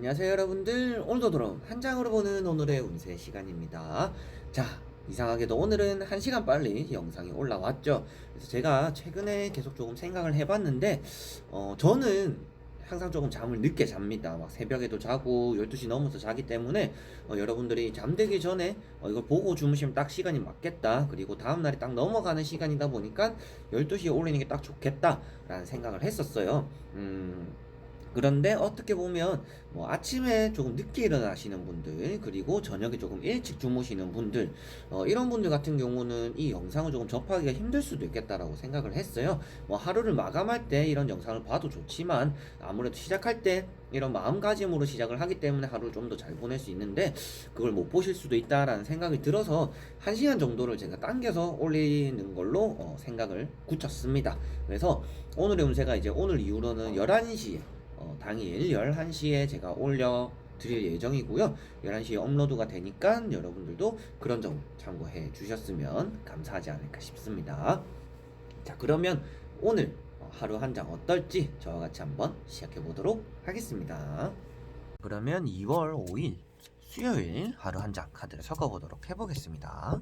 안녕하세요 여러분들. 오늘도 돌아온 한 장으로 보는 오늘의 운세 시간입니다. 자, 이상하게도 오늘은 1시간 빨리 영상이 올라왔죠. 그래서 제가 최근에 계속 조금 생각을 해봤는데 저는 항상 조금 잠을 늦게 잡니다. 막 새벽에도 자고 12시 넘어서 자기 때문에 여러분들이 잠들기 전에 이걸 보고 주무시면 딱 시간이 맞겠다, 그리고 다음날이 딱 넘어가는 시간이다 보니까 12시에 올리는 게 딱 좋겠다 라는 생각을 했었어요. 그런데 어떻게 보면 뭐 아침에 조금 늦게 일어나시는 분들, 그리고 저녁에 조금 일찍 주무시는 분들, 이런 분들 같은 경우는 이 영상을 조금 접하기가 힘들 수도 있겠다라고 생각을 했어요. 뭐 하루를 마감할 때 이런 영상을 봐도 좋지만 아무래도 시작할 때 이런 마음가짐으로 시작을 하기 때문에 하루를 좀 더 잘 보낼 수 있는데 그걸 못 보실 수도 있다라는 생각이 들어서 1시간 정도를 제가 당겨서 올리는 걸로 생각을 굳혔습니다. 그래서 오늘의 운세가 이제 오늘 이후로는 11시에 당일 11시에 제가 올려 드릴 예정이고요. 11시에 업로드가 되니까 여러분들도 그런 점 참고해 주셨으면 감사하지 않을까 싶습니다. 자, 그러면 오늘 하루 한 장 어떨지 저와 같이 한번 시작해 보도록 하겠습니다. 그러면 2월 5일 수요일 하루 한 장 카드를 섞어 보도록 해 보겠습니다.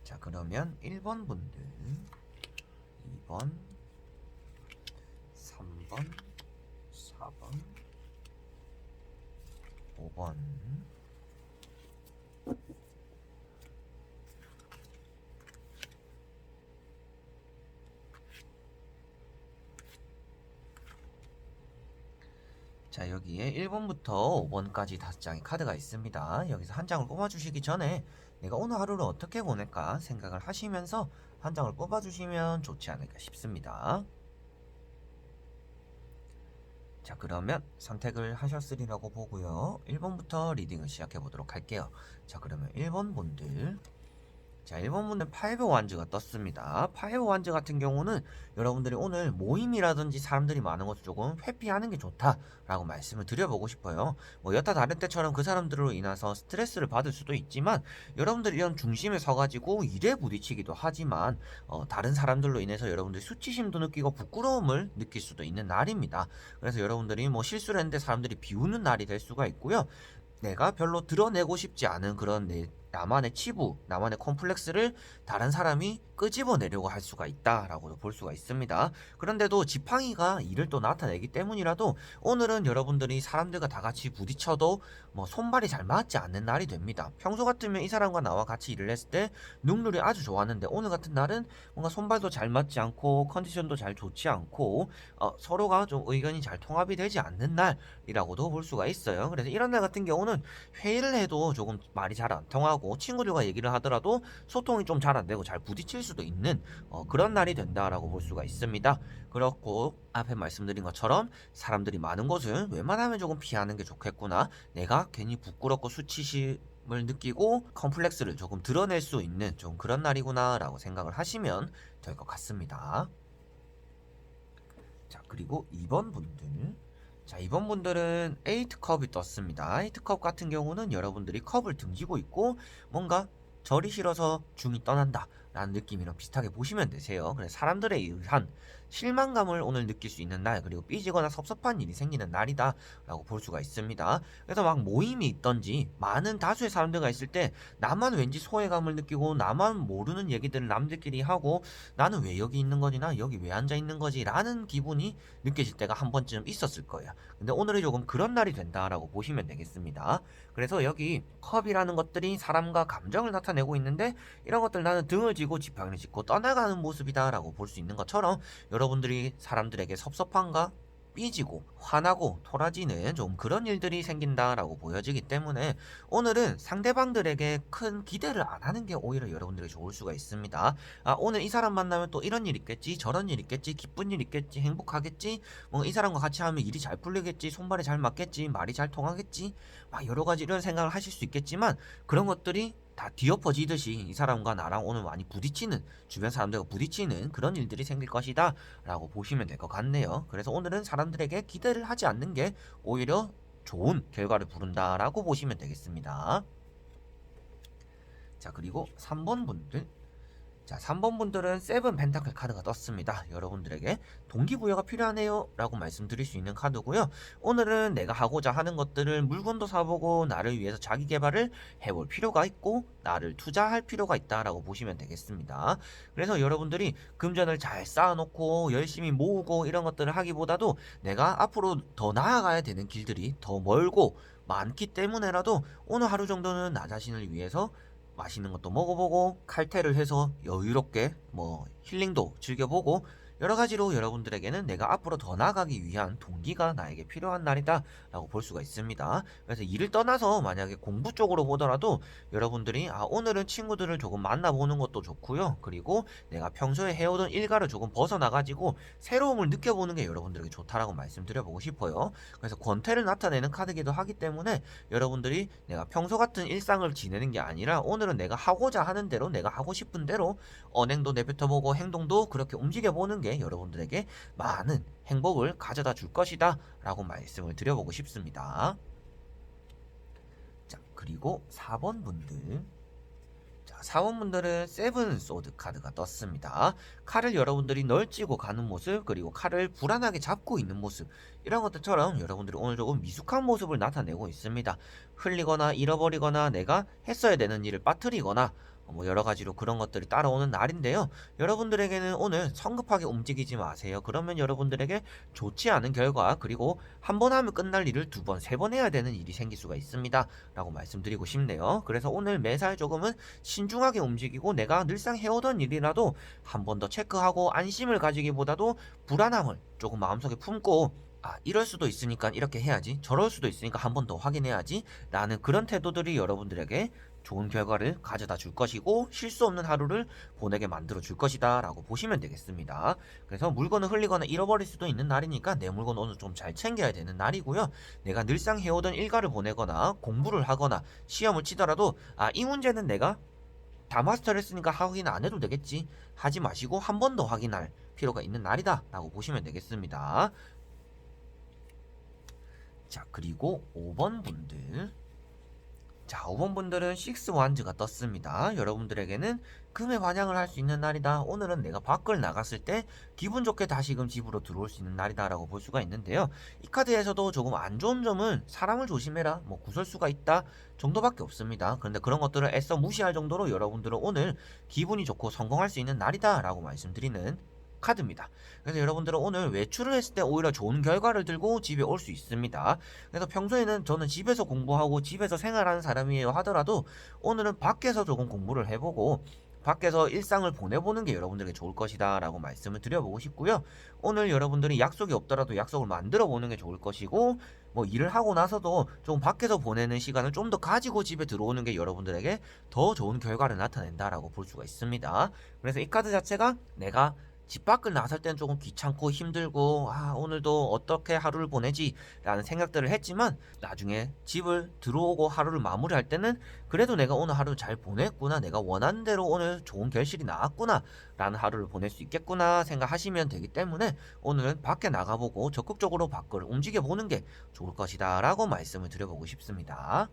자, 그러면 1번 분들, 2번, 3번, 4번, 5번, 자, 여기에 1번부터 5번까지 5장의 카드가 있습니다. 여기서 한 장을 뽑아주시기 전에 내가 오늘 하루를 어떻게 보낼까 생각을 하시면서 한 장을 뽑아주시면 좋지 않을까 싶습니다. 자, 그러면 선택을 하셨으리라고 보고요. 1번부터 리딩을 시작해 보도록 할게요. 자, 그러면 1번 분들, 자, 1번 분들 5 완즈가 떴습니다. 5 완즈 같은 경우는 여러분들이 오늘 모임이라든지 사람들이 많은 것을 조금 회피하는 게 좋다라고 말씀을 드려보고 싶어요. 뭐 여타 다른 때처럼 그 사람들로 인해서 스트레스를 받을 수도 있지만, 여러분들이 이런 중심에 서가지고 일에 부딪히기도 하지만 다른 사람들로 인해서 여러분들이 수치심도 느끼고 부끄러움을 느낄 수도 있는 날입니다. 그래서 여러분들이 뭐 실수를 했는데 사람들이 비웃는 날이 될 수가 있고요. 내가 별로 드러내고 싶지 않은 그런 나만의 치부, 나만의 콤플렉스를 다른 사람이 끄집어내려고 할 수가 있다라고도 볼 수가 있습니다. 그런데도 지팡이가 이를 또 나타내기 때문이라도 오늘은 여러분들이 사람들과 다 같이 부딪혀도 뭐 손발이 잘 맞지 않는 날이 됩니다. 평소 같으면 이 사람과 나와 같이 일을 했을 때 능률이 아주 좋았는데 오늘 같은 날은 뭔가 손발도 잘 맞지 않고 컨디션도 잘 좋지 않고 서로가 좀 의견이 잘 통합이 되지 않는 날이라고도 볼 수가 있어요. 그래서 이런 날 같은 경우는 회의를 해도 조금 말이 잘 안 통하고 친구들과 얘기를 하더라도 소통이 좀 잘 안 되고 잘 부딪힐 수도 있는 그런 날이 된다라고 볼 수가 있습니다. 그렇고 앞에 말씀드린 것처럼 사람들이 많은 곳은 웬만하면 조금 피하는 게 좋겠구나, 내가 괜히 부끄럽고 수치심을 느끼고 컴플렉스를 조금 드러낼 수 있는 좀 그런 날이구나 라고 생각을 하시면 될 것 같습니다. 자, 그리고 2번 분들, 자, 이번 분들은 8컵이 떴습니다. 8컵 같은 경우는 여러분들이 컵을 등지고 있고 뭔가 절이 싫어서 중이 떠난다 라는 느낌이랑 비슷하게 보시면 되세요. 그래서 사람들에 의한 실망감을 오늘 느낄 수 있는 날, 그리고 삐지거나 섭섭한 일이 생기는 날이다 라고 볼 수가 있습니다. 그래서 막 모임이 있던지 많은 다수의 사람들과 있을 때 나만 왠지 소외감을 느끼고 나만 모르는 얘기들을 남들끼리 하고 나는 왜 여기 있는 거지, 나 여기 왜 앉아 있는 거지 라는 기분이 느껴질 때가 한 번쯤 있었을 거예요. 근데 오늘은 조금 그런 날이 된다라고 보시면 되겠습니다. 그래서 여기 컵이라는 것들이 사람과 감정을 나타내고 있는데, 이런 것들 나는 등을 지고 지팡이를 짚고 떠나가는 모습이다라고 볼 수 있는 것처럼 여러분들이 사람들에게 섭섭함과 삐지고 화나고 토라지는 좀 그런 일들이 생긴다라고 보여지기 때문에 오늘은 상대방들에게 큰 기대를 안 하는 게 오히려 여러분들이 좋을 수가 있습니다. 오늘 이 사람 만나면 또 이런 일 있겠지, 저런 일 있겠지, 기쁜 일 있겠지, 행복하겠지, 뭐 이 사람과 같이 하면 일이 잘 풀리겠지, 손발이 잘 맞겠지, 말이 잘 통하겠지, 막 여러 가지 이런 생각을 하실 수 있겠지만, 그런 것들이 다 뒤엎어지듯이 이 사람과 나랑 오늘 많이 부딪히는, 주변 사람들과 부딪히는 그런 일들이 생길 것이다 라고 보시면 될 것 같네요. 그래서 오늘은 사람들에게 기대를 하지 않는 게 오히려 좋은 결과를 부른다라고 보시면 되겠습니다. 자, 그리고 3번 분들. 자, 3번 분들은 세븐 펜타클 카드가 떴습니다. 여러분들에게 동기부여가 필요하네요 라고 말씀드릴 수 있는 카드고요. 오늘은 내가 하고자 하는 것들을 물건도 사보고 나를 위해서 자기 개발을 해볼 필요가 있고 나를 투자할 필요가 있다라고 보시면 되겠습니다. 그래서 여러분들이 금전을 잘 쌓아놓고 열심히 모으고 이런 것들을 하기보다도 내가 앞으로 더 나아가야 되는 길들이 더 멀고 많기 때문에라도 오늘 하루 정도는 나 자신을 위해서 맛있는 것도 먹어보고 칼퇴를 해서 여유롭게 뭐 힐링도 즐겨보고 여러 가지로 여러분들에게는 내가 앞으로 더 나아가기 위한 동기가 나에게 필요한 날이다 라고 볼 수가 있습니다. 그래서 일을 떠나서 만약에 공부 쪽으로 보더라도 여러분들이 오늘은 친구들을 조금 만나보는 것도 좋고요. 그리고 내가 평소에 해오던 일과를 조금 벗어나가지고 새로움을 느껴보는 게 여러분들에게 좋다라고 말씀드려보고 싶어요. 그래서 권태를 나타내는 카드기도 하기 때문에 여러분들이 내가 평소 같은 일상을 지내는 게 아니라 오늘은 내가 하고자 하는 대로 내가 하고 싶은 대로 언행도 내뱉어보고 행동도 그렇게 움직여보는 게 여러분들에게 많은 행복을 가져다 줄 것이다 라고 말씀을 드려보고 싶습니다. 자, 그리고 4번 분들. 자, 4번 분들은 세븐 소드 카드가 떴습니다. 칼을 여러분들이 널찍고 가는 모습, 그리고 칼을 불안하게 잡고 있는 모습, 이런 것들처럼 여러분들이 오늘 조금 미숙한 모습을 나타내고 있습니다. 흘리거나 잃어버리거나 내가 했어야 되는 일을 빠뜨리거나 뭐 여러 가지로 그런 것들이 따라오는 날인데요. 여러분들에게는 오늘 성급하게 움직이지 마세요. 그러면 여러분들에게 좋지 않은 결과, 그리고 한 번 하면 끝날 일을 두 번, 세 번 해야 되는 일이 생길 수가 있습니다. 라고 말씀드리고 싶네요. 그래서 오늘 매사에 조금은 신중하게 움직이고 내가 늘상 해오던 일이라도 한 번 더 체크하고 안심을 가지기보다도 불안함을 조금 마음속에 품고 이럴 수도 있으니까 이렇게 해야지, 저럴 수도 있으니까 한 번 더 확인해야지 라는 그런 태도들이 여러분들에게 좋은 결과를 가져다 줄 것이고 실수 없는 하루를 보내게 만들어 줄 것이다 라고 보시면 되겠습니다. 그래서 물건을 흘리거나 잃어버릴 수도 있는 날이니까 내 물건 오늘 좀 잘 챙겨야 되는 날이고요. 내가 늘상 해오던 일과를 보내거나 공부를 하거나 시험을 치더라도 이 문제는 내가 다 마스터를 했으니까 확인 안 해도 되겠지 하지 마시고 한 번 더 확인할 필요가 있는 날이다 라고 보시면 되겠습니다. 자, 그리고 5번 분들. 자, 5번 분들은 6 완즈가 떴습니다. 여러분들에게는 금에 반향을 할 수 있는 날이다. 오늘은 내가 밖을 나갔을 때 기분 좋게 다시금 집으로 들어올 수 있는 날이다 라고 볼 수가 있는데요. 이 카드에서도 조금 안 좋은 점은 사람을 조심해라, 뭐 구설수가 있다 정도밖에 없습니다. 그런데 그런 것들을 애써 무시할 정도로 여러분들은 오늘 기분이 좋고 성공할 수 있는 날이다 라고 말씀드리는 카드입니다. 그래서 여러분들은 오늘 외출을 했을 때 오히려 좋은 결과를 들고 집에 올 수 있습니다. 그래서 평소에는 저는 집에서 공부하고 집에서 생활하는 사람이에요 하더라도 오늘은 밖에서 조금 공부를 해보고 밖에서 일상을 보내보는 게 여러분들에게 좋을 것이다 라고 말씀을 드려보고 싶고요. 오늘 여러분들이 약속이 없더라도 약속을 만들어 보는 게 좋을 것이고, 뭐 일을 하고 나서도 좀 밖에서 보내는 시간을 좀 더 가지고 집에 들어오는 게 여러분들에게 더 좋은 결과를 나타낸다라고 볼 수가 있습니다. 그래서 이 카드 자체가 내가 집 밖을 나설 때는 조금 귀찮고 힘들고 오늘도 어떻게 하루를 보내지 라는 생각들을 했지만 나중에 집을 들어오고 하루를 마무리할 때는 그래도 내가 오늘 하루 잘 보냈구나, 내가 원하는 대로 오늘 좋은 결실이 나왔구나 라는 하루를 보낼 수 있겠구나 생각하시면 되기 때문에 오늘은 밖에 나가보고 적극적으로 밖을 움직여보는 게 좋을 것이다 라고 말씀을 드려보고 싶습니다.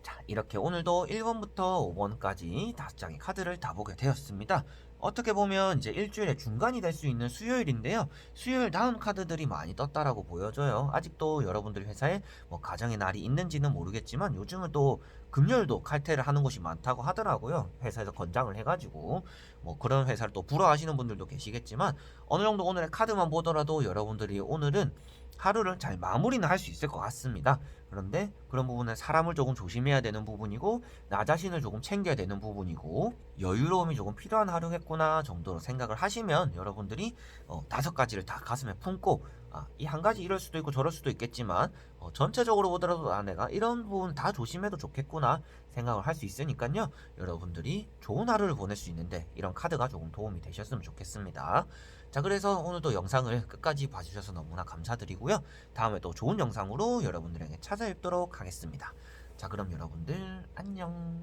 자, 이렇게 오늘도 1번부터 5번까지 5장의 카드를 다 보게 되었습니다. 어떻게 보면 이제 일주일의 중간이 될 수 있는 수요일인데요. 수요일 다음 카드들이 많이 떴다라고 보여져요. 아직도 여러분들 회사에 뭐 가정의 날이 있는지는 모르겠지만 요즘은 또 금요일도 칼퇴를 하는 곳이 많다고 하더라고요. 회사에서 권장을 해가지고 뭐 그런 회사를 또 불허하시는 분들도 계시겠지만 어느 정도 오늘의 카드만 보더라도 여러분들이 오늘은 하루를 잘 마무리는 할 수 있을 것 같습니다. 그런데 그런 부분은 사람을 조금 조심해야 되는 부분이고 나 자신을 조금 챙겨야 되는 부분이고 여유로움이 조금 필요한 하루겠구나 정도로 생각을 하시면 여러분들이 5가지를 다 가슴에 품고 이 한 가지 이럴 수도 있고 저럴 수도 있겠지만 전체적으로 보더라도 내가 이런 부분 다 조심해도 좋겠구나 생각을 할 수 있으니까요. 여러분들이 좋은 하루를 보낼 수 있는데 이런 카드가 조금 도움이 되셨으면 좋겠습니다. 자, 그래서 오늘도 영상을 끝까지 봐주셔서 너무나 감사드리고요. 다음에 또 좋은 영상으로 여러분들에게 찾아뵙도록 하겠습니다. 자, 그럼 여러분들 안녕.